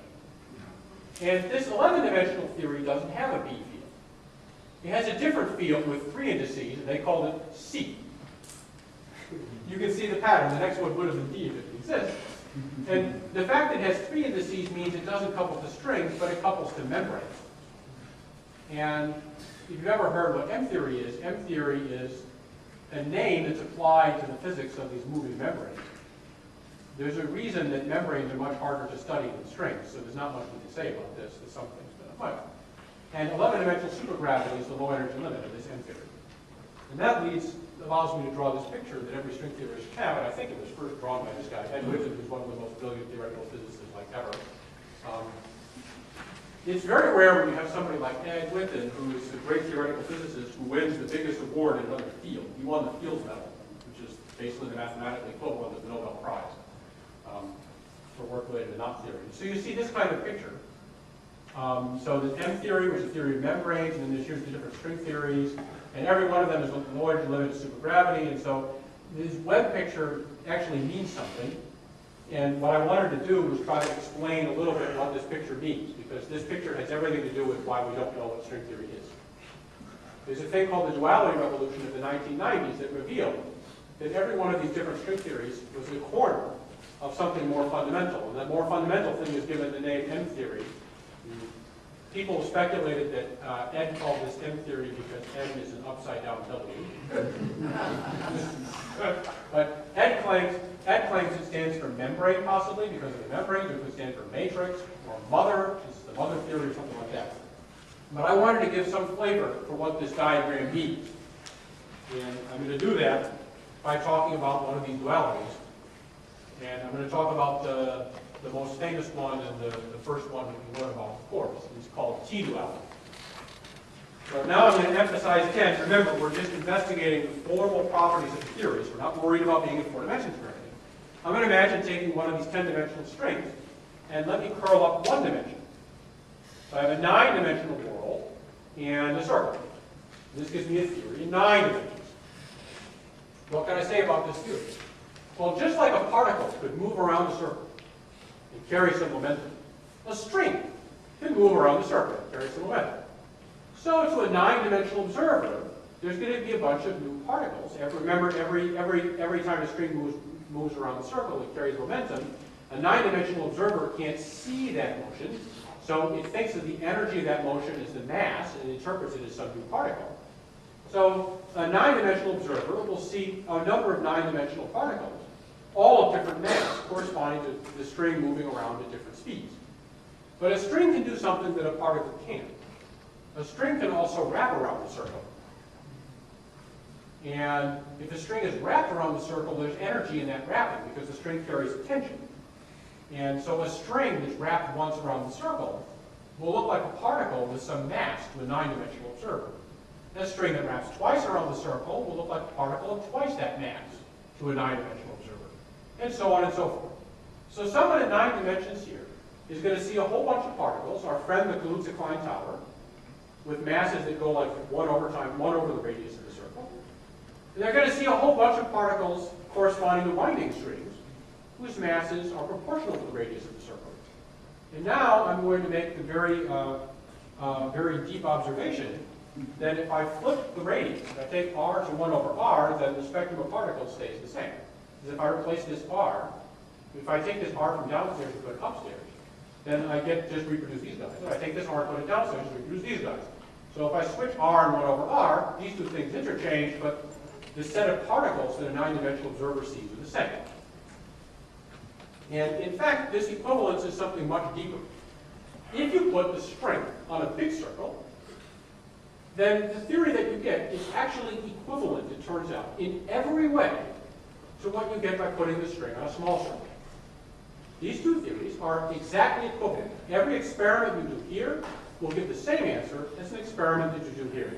And this 11-dimensional theory doesn't have a B field. It has a different field with 3 indices, and they called it C. You can see the pattern. The next one would have been D if it exists. And the fact that it has 3 indices means it doesn't couple to strings, but it couples to membranes. And if you've ever heard what M theory is a name that's applied to the physics of these moving membranes. There's a reason that membranes are much harder to study than strings, so there's not much we can say about this. There's some things, but not much. And 11-dimensional supergravity is the low energy limit of this M theory. And that allows me to draw this picture that every string theorist have, and I think it was first drawn by this guy, Ed Whitten, who's one of the most brilliant theoretical physicists like ever. It's very rare when you have somebody like Ed Whitten, who is a great theoretical physicist, who wins the biggest award in another field. He won the Fields Medal, which is basically the mathematical equivalent of the Nobel Prize for work related to knot theory. So you see this kind of picture. So the M theory, which is a theory of membranes, and then here's the different string theories, and every one of them is a low energy limit to supergravity, and so this web picture actually means something. And what I wanted to do was try to explain a little bit what this picture means, because this picture has everything to do with why we don't know what string theory is. There's a thing called the duality revolution of the 1990s that revealed that every one of these different string theories was the corner of something more fundamental. And that more fundamental thing is given the name M theory. People speculated that Ed called this M theory because M is an upside-down W. But Ed claims it stands for membrane, possibly, because of the membrane. It could stand for matrix, or mother, it's the mother theory, or something like that. But I wanted to give some flavor for what this diagram means. And I'm going to do that by talking about one of these dualities. And I'm going to talk about the most famous one and the first one we learn about, of course. It's called T-duality. So now I'm going to emphasize again, remember, we're just investigating the formal properties of the theories. We're not worried about being in 4 dimensions or anything. I'm going to imagine taking one of these 10-dimensional strings and let me curl up 1 dimension. So I have a 9-dimensional world and a circle. This gives me a theory in 9 dimensions. What can I say about this theory? Well, just like a particle could move around the circle and carry some momentum, a string can move around the circle and carry some momentum. So to a 9-dimensional observer, there's going to be a bunch of new particles. Remember, every time a string moves around the circle, it carries momentum. A 9-dimensional observer can't see that motion, so it thinks of the energy of that motion as the mass and interprets it as some new particle. So a 9-dimensional observer will see a number of 9-dimensional particles, all of different mass, corresponding to the string moving around at different speeds. But a string can do something that a particle can't. A string can also wrap around the circle. And if a string is wrapped around the circle, there's energy in that wrapping because the string carries tension. And so a string that's wrapped once around the circle will look like a particle with some mass to a 9-dimensional observer. A string that wraps twice around the circle will look like a particle of twice that mass to a 9-dimensional observer. And so on and so forth. So someone at 9 dimensions here is going to see a whole bunch of particles, our friend the Kaluza-Klein tower, with masses that go like 1 over the radius of the circle. And they're going to see a whole bunch of particles corresponding to winding strings, whose masses are proportional to the radius of the circle. And now I'm going to make the very deep observation that if I flip the radius, if I take r to 1 over r, then the spectrum of particles stays the same. Because if I replace this r, if I take this r from downstairs and put it upstairs, then I get just reproduce these guys. If I take this r and put it downstairs, reproduce these guys. So if I switch r and 1 over r, these two things interchange, but the set of particles that a 9-dimensional observer sees are the same. And in fact, this equivalence is something much deeper. If you put the string on a big circle, then the theory that you get is actually equivalent, it turns out, in every way to what you get by putting the string on a small circle. These two theories are exactly equivalent. Every experiment you do here will give the same answer as an experiment that you do here.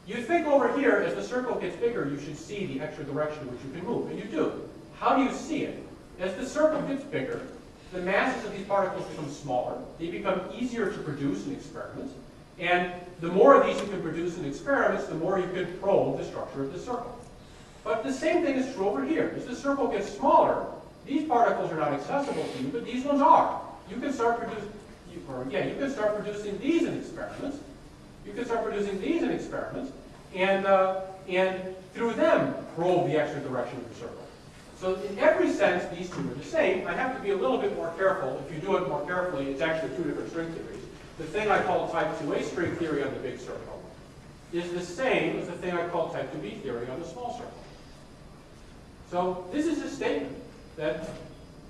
You think over here, as the circle gets bigger, you should see the extra direction in which you can move, and you do. How do you see it? As the circle gets bigger, the masses of these particles become smaller. They become easier to produce in experiments. And the more of these you can produce in experiments, the more you can probe the structure of the circle. But the same thing is true over here. As the circle gets smaller, these particles are not accessible to you, but these ones are. You can start producing, you can start producing these in experiments. You can start producing these in experiments, and through them probe the extra direction of the circle. So in every sense, these two are the same. I have to be a little bit more careful. If you do it more carefully, it's actually 2 different string theories. The thing I call type 2A string theory on the big circle is the same as the thing I call type 2B theory on the small circle. So this is a statement that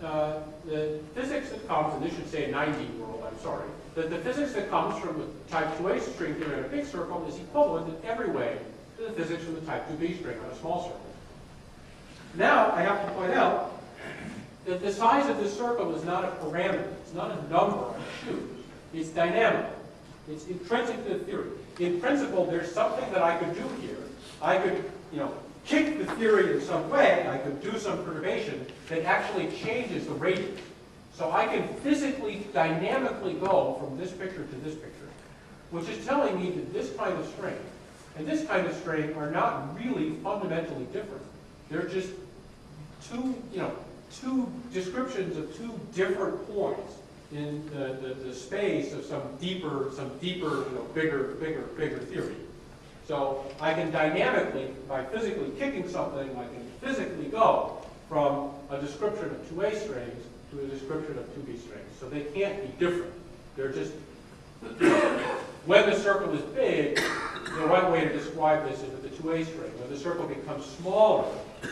the physics that comes, and this should say a 9D world, I'm sorry, that the physics that comes from the type 2A string theory on a big circle is equivalent in every way to the physics from the type 2B string on a small circle. Now, I have to point out that the size of this circle is not a parameter. It's not a number on a shoe. It's dynamic. It's intrinsic to the theory. In principle, there's something that I could do here. I could, kick the theory in some way. I could do some perturbation that actually changes the radius. So I can physically, dynamically go from this picture to this picture, which is telling me that this kind of string and this kind of string are not really fundamentally different They're just two descriptions of two different points in the space of some deeper, bigger theory. So I can dynamically, by physically kicking something, I can physically go from a description of 2A strings to a description of 2B strings. So they can't be different. They're just, when the circle is big, the right way to describe this is with the 2A string. When the circle becomes smaller,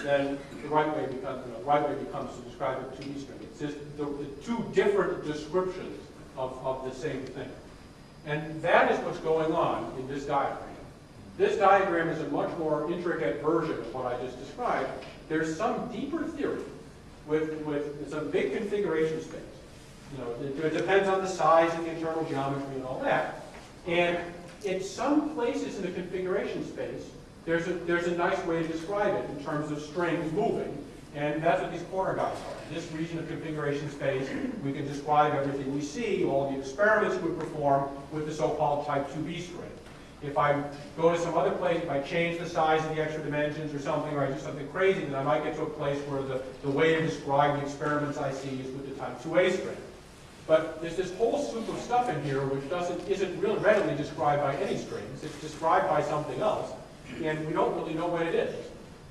then the right way becomes to describe it with 2B string. It's just the two different descriptions of the same thing. And that is what's going on in this diagram. This diagram is a much more intricate version of what I just described. There's some deeper theory with some big configuration space. It depends on the size and the internal geometry and all that. And in some places in the configuration space, there's a nice way to describe it in terms of strings moving, and that's what these corner guys are. In this region of configuration space, we can describe everything we see, all the experiments we perform with the so-called type 2B string. If I go to some other place, if I change the size of the extra dimensions or something, or I do something crazy, then I might get to a place where the way to describe the experiments I see is with the type 2A string. But there's this whole soup of stuff in here which isn't really readily described by any strings. It's described by something else, and we don't really know what it is.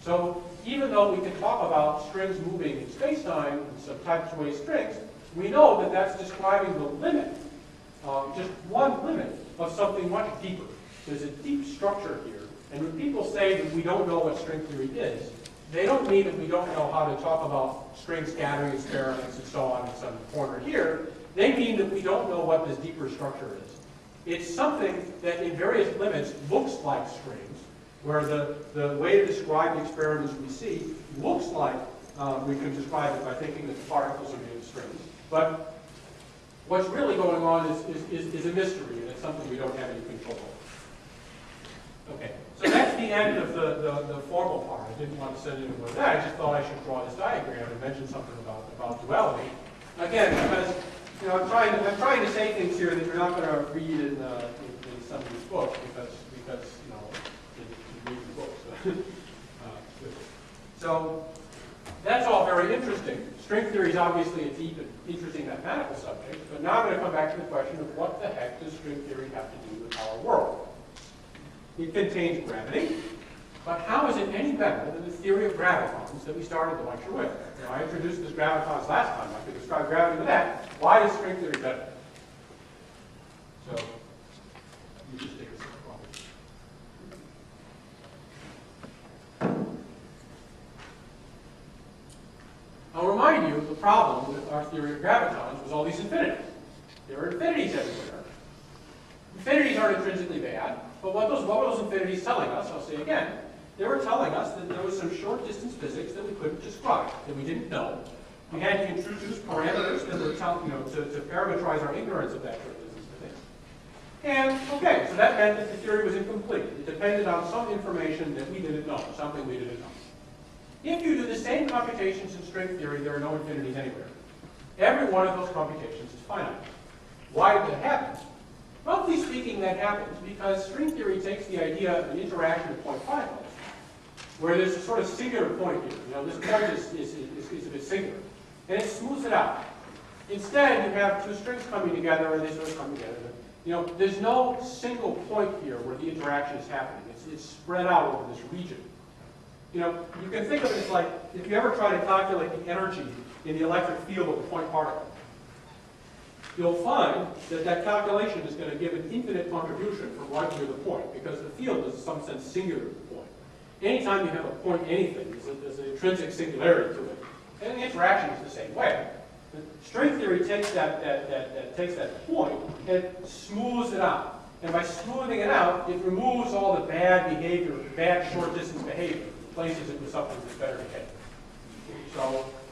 So even though we can talk about strings moving in spacetime and some type 2A strings, we know that that's describing the limit, just one limit, of something much deeper. There's a deep structure here, and when people say that we don't know what string theory is, they don't mean that we don't know how to talk about string scattering experiments and so on in some corner here. They mean that we don't know what this deeper structure is. It's something that in various limits looks like strings, where the way to describe the experiments we see looks like we can describe it by thinking that the particles are made of strings. But what's really going on is a mystery, and it's something we don't have any control over. Okay, so that's the end of the formal part. I didn't want to send anyone with that. I just thought I should draw this diagram and mention something about duality. Again, because I'm trying to say things here that you're not going to read in some of these books because you read the books. So that's all very interesting. String theory is obviously a deep and interesting mathematical subject, but now I'm going to come back to the question of what the heck does string theory have to do with our world? It contains gravity, but how is it any better than the theory of gravitons that we started the lecture with? I introduced this gravitons last time. I could describe gravity with that. Why is string theory better? So, you just take a sip of coffee. I'll remind you of the problem with our theory of gravitons was all these infinities. There are infinities everywhere. Infinities aren't intrinsically bad. But what were those infinities telling us? I'll say again. They were telling us that there was some short distance physics that we couldn't describe, that we didn't know. We had to introduce parameters that were to parameterize our ignorance of that short distance physics. And okay, so that meant that the theory was incomplete. It depended on some information that we didn't know, something we didn't know. If you do the same computations in string theory, there are no infinities anywhere. Every one of those computations is finite. Why did that happen? Roughly speaking, that happens because string theory takes the idea of an interaction at point 5, where there's a sort of singular point here. This point is a bit singular. And it smooths it out. Instead, you have two strings coming together, and they sort of come together. There's no single point here where the interaction is happening. It's spread out over this region. You can think of it as like, if you ever try to calculate the energy in the electric field of a point particle, you'll find that that calculation is going to give an infinite contribution from right near the point, because the field is in some sense singular to the point. Anytime you have a point anything, there's an intrinsic singularity to it. And the interaction is the same way. The string theory takes that point and smooths it out. And by smoothing it out, it removes all the bad behavior, bad short distance behavior, replaces it with something that's better behaved.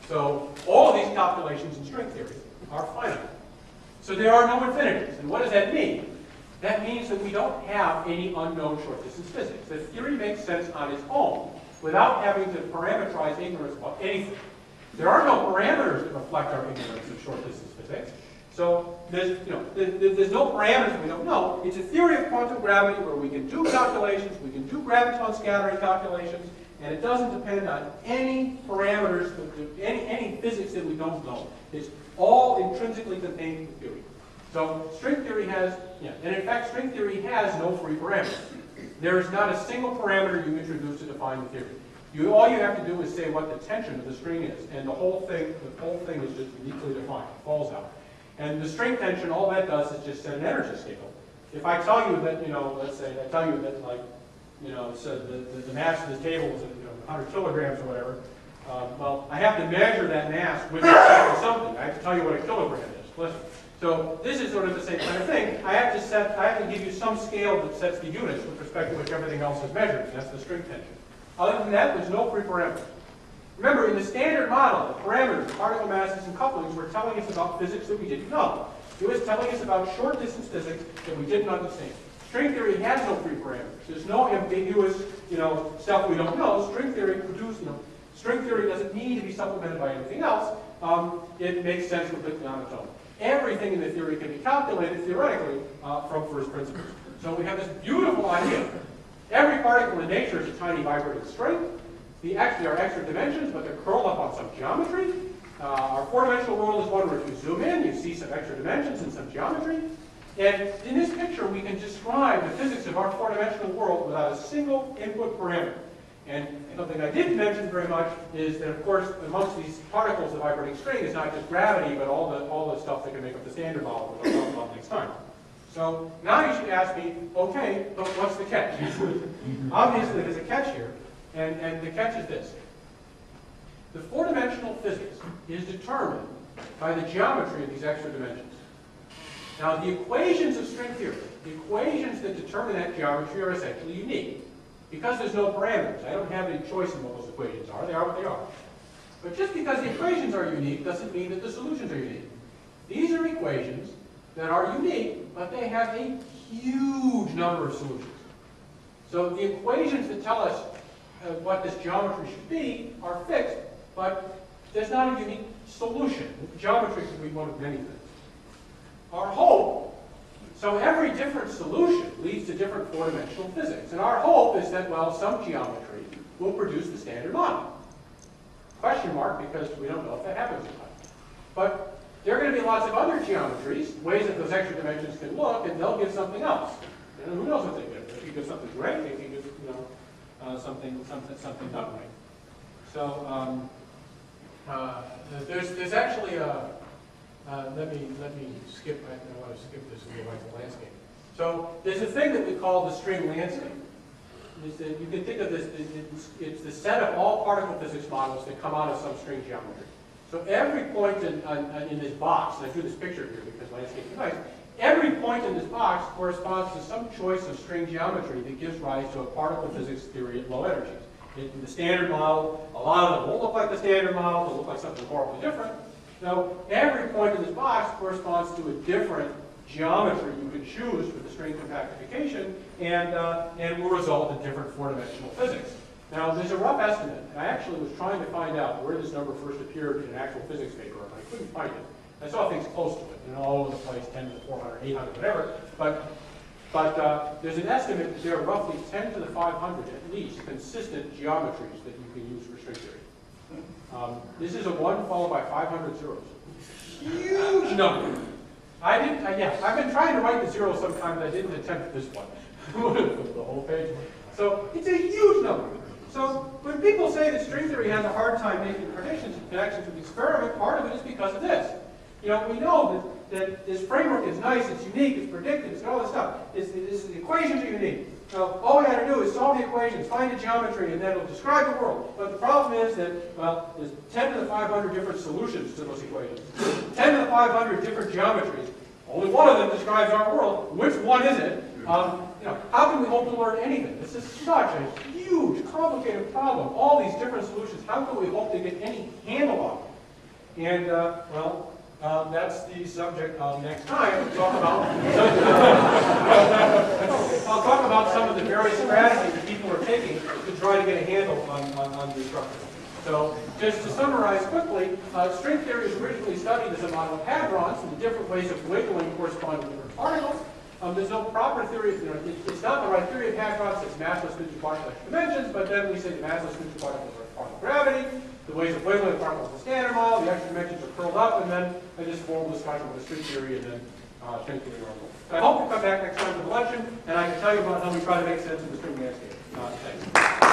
So all of these calculations in string theory are finite. So there are no infinities. And what does that mean? That means that we don't have any unknown short distance physics. The theory makes sense on its own without having to parameterize ignorance about anything. There are no parameters that reflect our ignorance of short distance physics. So there's no parameters we don't know. It's a theory of quantum gravity where we can do calculations, we can do graviton scattering calculations, and it doesn't depend on any parameters, any physics that we don't know. It's all intrinsically contained in the theory. So string theory has, and in fact string theory has no free parameters. There is not a single parameter you introduce to define the theory. All you have to do is say what the tension of the string is, and the whole thing is just uniquely defined. It falls out. And the string tension, all that does is just set an energy scale. If I tell you that, let's say I tell you that, like, so the mass of the table is 100 kilograms or whatever. Well, I have to measure that mass with respect to something. I have to tell you what a kilogram is. Listen. So this is sort of the same kind of thing. I have to give you some scale that sets the units with respect to which everything else is measured, and that's the string tension. Other than that, there's no free parameters. Remember, in the standard model, the parameters, particle masses, and couplings were telling us about physics that we didn't know. It was telling us about short-distance physics that we didn't understand. String theory has no free parameters. There's no ambiguous, stuff we don't know. String theory string theory doesn't need to be supplemented by anything else. It makes sense completely on its own. Everything in the theory can be calculated theoretically from first principles. So we have this beautiful idea. Every particle in nature is a tiny vibrating string. There are extra dimensions, but they're curled up on some geometry. Our four-dimensional world is one where if you zoom in, you see some extra dimensions and some geometry. And in this picture, we can describe the physics of our four-dimensional world without a single input parameter. And something I didn't mention very much is that, of course, amongst these particles, the vibrating string is not just gravity, but all the stuff that can make up the standard model, which I'll talk about next time. So now you should ask me, okay, but what's the catch? Obviously, there's a catch here, and the catch is this. The four-dimensional physics is determined by the geometry of these extra dimensions. Now, the equations of string theory, the equations that determine that geometry are essentially unique. Because there's no parameters, I don't have any choice in what those equations are. They are what they are. But just because the equations are unique doesn't mean that the solutions are unique. These are equations that are unique, but they have a huge number of solutions. So the equations that tell us what this geometry should be are fixed, but there's not a unique solution. Geometry can be one of many things. Our hope, so every different solution leads to different four-dimensional physics. And our hope is that, well, some geometry will produce the standard model. Question mark, because we don't know if that happens or not. But there are going to be lots of other geometries, ways that those extra dimensions can look, and they'll give something else. And who knows what they give? If you give something great, maybe you give, something not right. So there's actually a let me skip. I want to skip this and go back to landscape. So there's a thing that we call the string landscape. You can think of this. It's the set of all particle physics models that come out of some string geometry. So every point in this box, and I drew this picture here because landscape is nice. Every point in this box corresponds to some choice of string geometry that gives rise to a particle physics theory at low energies. In the standard model, a lot of them won't look like the standard model. They'll look like something horribly different. Now, every point in this box corresponds to a different geometry you can choose for the string compactification, and will result in different four-dimensional physics. Now, there's a rough estimate, and I actually was trying to find out where this number first appeared in an actual physics paper, and I couldn't find it. I saw things close to it, all over the place, 10 to the 400, 800, whatever, but there's an estimate that there are roughly 10 to the 500, at least, consistent geometries that you can use for string theory. This is a 1 followed by 500 zeros. Huge number. I've been trying to write the zeros sometimes. I didn't attempt this one. The whole page. So it's a huge number. So when people say that string theory has a hard time making connections with the experiment, part of it is because of this. We know that this framework is nice, it's unique, it's predictive, it's all this stuff. The equations are unique. So all we got to do is solve the equations, find the geometry, and then it'll describe the world. But the problem is that, well, there's 10 to the 500 different solutions to those equations. 10 to the 500 different geometries. Only one of them describes our world. Which one is it? How can we hope to learn anything? This is such a huge, complicated problem. All these different solutions. How can we hope to get any handle on it? And, that's the subject of next time. I'll talk about some of the various strategies that people are taking to try to get a handle on these structures. So, just to summarize quickly, string theory was originally studied as a model of hadrons and the different ways of wiggling corresponding to different particles. There's no proper theory, it's not the right theory of hadrons, it's massless neutral particles extra dimensions, but then we say the massless neutral particles are part of gravity, the ways of wiggling particles in standard model, the extra dimensions are curled up, and then I just form this kind of a string theory and then string theory normal. So I hope you come back next time to the lecture, and I can tell you about how we try to make sense of the string landscape. Thanks.